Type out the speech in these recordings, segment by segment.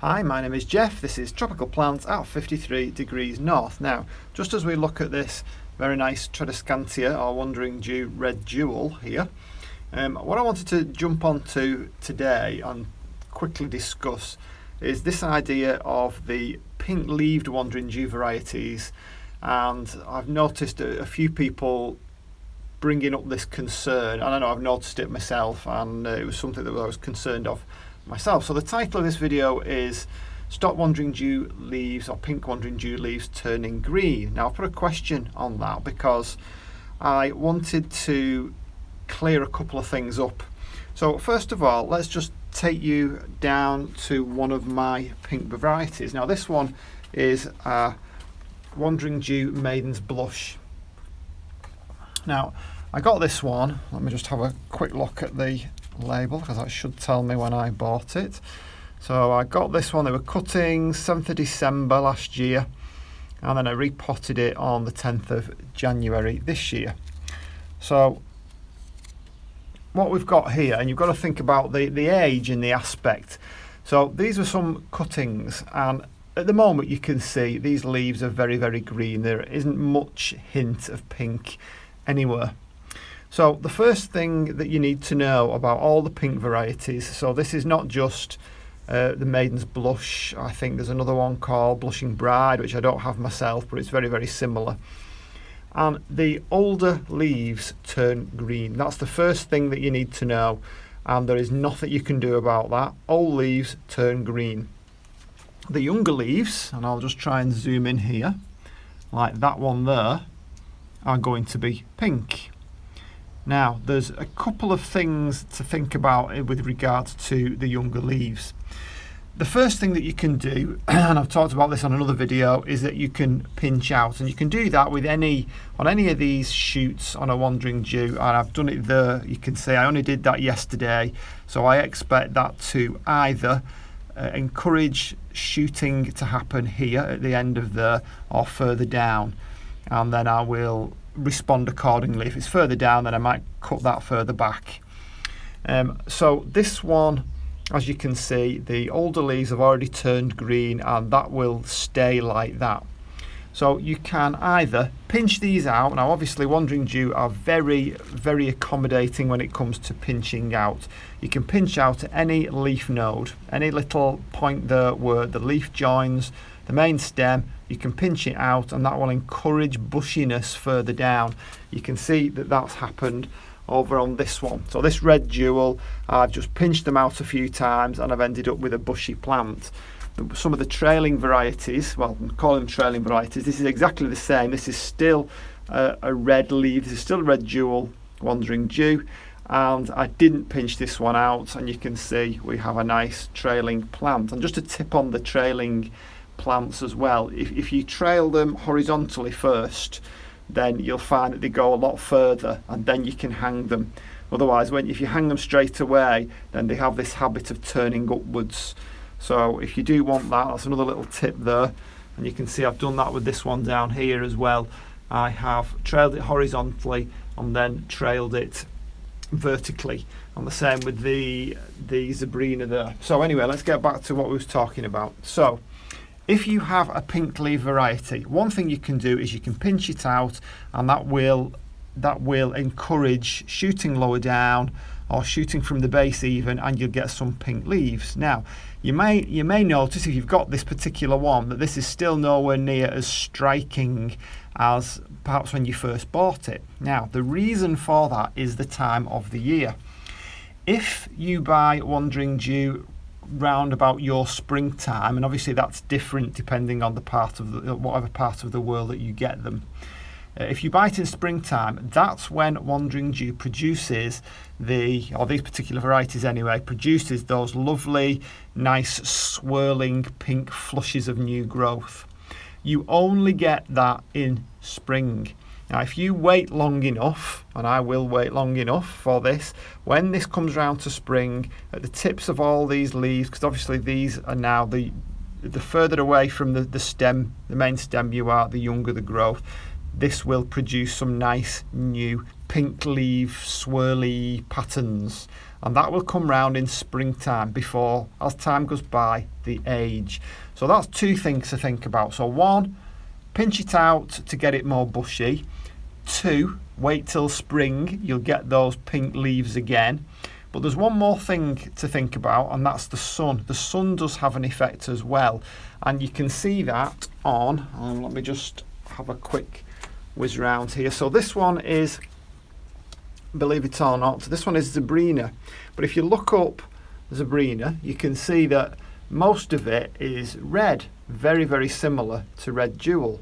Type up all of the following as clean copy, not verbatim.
Hi, my name is Jeff. This is Tropical Plants at 53 degrees north. Now, just as we look at this very nice Tradescantia or Wandering Jew red jewel here, what I wanted to jump onto today and quickly discuss is this idea of the pink-leaved Wandering Jew varieties. And I've noticed a few people bringing up this concern, and I know I've noticed it myself, and it was something that I was concerned of myself. So the title of this video is Stop Wandering Jew Leaves, or Pink Wandering Jew Leaves Turning Green. Now I put a question on that because I wanted to clear a couple of things up. So first of all, let's just take you down to one of my pink varieties. Now this one is Wandering Jew Maiden's Blush. Now I got this one, let me just have a quick look at the label because that should tell me when I bought it. So I got this one, they were cutting 7th of December last year, and then I repotted it on the 10th of January this year. So what we've got here, and you've got to think about the age and the aspect. So these were some cuttings, and at the moment you can see these leaves are very, very green. There isn't much hint of pink anywhere. So the first thing that you need to know about all the pink varieties, so this is not just the Maiden's Blush. I think there's another one called Blushing Bride, which I don't have myself, but it's very, very similar. And the older leaves turn green. That's the first thing that you need to know, and there is nothing you can do about that. Old leaves turn green. The younger leaves, and I'll just try and zoom in here, like that one there, are going to be pink. Now, there's a couple of things to think about with regards to the younger leaves. The first thing that you can do, and I've talked about this on another video, is that you can pinch out, and you can do that with on any of these shoots on a Wandering Jew, and I've done it there. You can see I only did that yesterday, so I expect that to either encourage shooting to happen here at the end of there or further down, and then I will respond accordingly. If it's further down, then I might cut that further back. So this one, as you can see, the older leaves have already turned green, and that will stay like that. So you can either pinch these out. Now obviously Wandering Jew are very, very accommodating when it comes to pinching out. You can pinch out at any leaf node, any little point there where the leaf joins the main stem. You can pinch it out, and that will encourage bushiness further down. You can see that that's happened over on this one. So this red jewel, I've just pinched them out a few times, and I've ended up with a bushy plant. Some of the trailing varieties, well, I'm calling them trailing varieties, this is exactly the same. This is still a red leaf, this is still a red jewel Wandering Jew, and I didn't pinch this one out, and you can see we have a nice trailing plant. And just a tip on the trailing plants as well, if you trail them horizontally first, then you'll find that they go a lot further, and then you can hang them. Otherwise, if you hang them straight away, then they have this habit of turning upwards. So if you do want that, that's another little tip there. And you can see I've done that with this one down here as well. I have trailed it horizontally and then trailed it vertically, and the same with the Zebrina there. So anyway, let's get back to what we was talking about. So if you have a pink leaf variety, one thing you can do is you can pinch it out, and that will encourage shooting lower down or shooting from the base even, and you'll get some pink leaves. Now you may notice, if you've got this particular one, that this is still nowhere near as striking as perhaps when you first bought it. Now the reason for that is the time of the year. If you buy Wandering Jew round about your springtime, and obviously that's different depending on whatever part of the world that you get them. If you buy it in springtime, that's when Wandering Jew produces these particular varieties anyway, produces those lovely, nice, swirling pink flushes of new growth. You only get that in spring. Now, if you wait long enough, and I will wait long enough for this, when this comes round to spring, at the tips of all these leaves, because obviously these are now the further away from the stem, the main stem you are, the younger the growth. This will produce some nice new pink leaf swirly patterns, and that will come round in springtime before, as time goes by, the age. So that's two things to think about. So one, pinch it out to get it more bushy. Two, wait till spring, you'll get those pink leaves again. But there's one more thing to think about, and that's the sun. The sun does have an effect as well, and you can see that on, let me just have a quick whiz round here. So this one is, believe it or not, this one is Zebrina. But if you look up Zebrina, you can see that most of it is red, very, very similar to red jewel.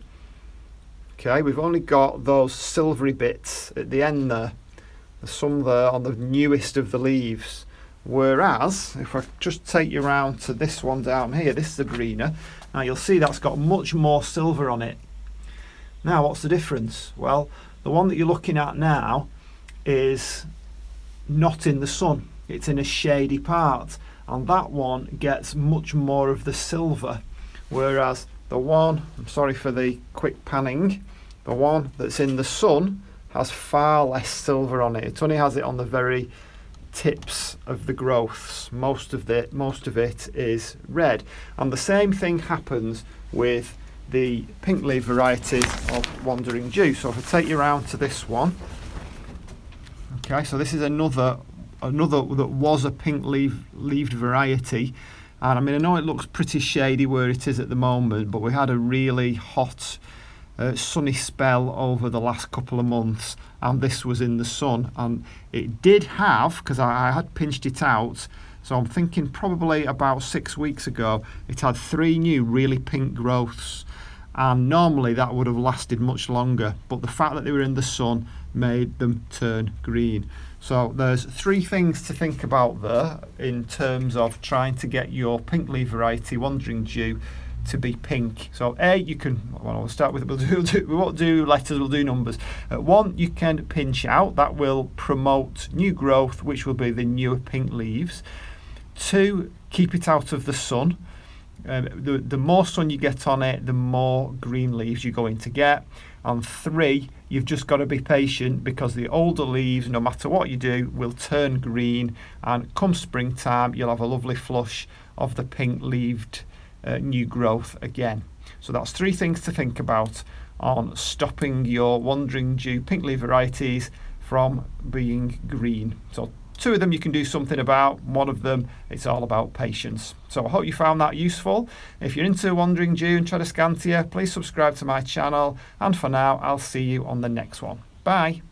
Okay, we've only got those silvery bits at the end there. There's some there on the newest of the leaves. Whereas, if I just take you around to this one down here, this Zebrina, now you'll see that's got much more silver on it. Now, what's the difference? Well, the one that you're looking at now is not in the sun. It's in a shady part. And that one gets much more of the silver. Whereas the one, I'm sorry for the quick panning, the one that's in the sun has far less silver on it. It only has it on the very tips of the growths. Most of it is red. And the same thing happens with the pink leaf varieties of Wandering Jew. So if I take you around to this one, okay, so this is another that was a pink leaved variety. And I mean, I know it looks pretty shady where it is at the moment, but we had a really hot sunny spell over the last couple of months, and this was in the sun, and it did have, because I had pinched it out, so I'm thinking probably about 6 weeks ago, it had 3 new really pink growths, and normally that would have lasted much longer, but the fact that they were in the sun made them turn green. So there's 3 things to think about there in terms of trying to get your pink leaf variety Wandering Jew to be pink. So A, you can, well, we'll start with, we won't do letters, we'll do numbers. 1, you can pinch out, that will promote new growth, which will be the newer pink leaves. 2, keep it out of the sun. The more sun you get on it, the more green leaves you're going to get. And 3, you've just got to be patient, because the older leaves, no matter what you do, will turn green, and come springtime you'll have a lovely flush of the pink leaved new growth again. So that's 3 things to think about on stopping your Wandering Jew pink leaf varieties from being green. So 2 of them you can do something about, 1 of them it's all about patience. So I hope you found that useful. If you're into Wandering Jew and Tradescantia, please subscribe to my channel, and for now I'll see you on the next one. Bye.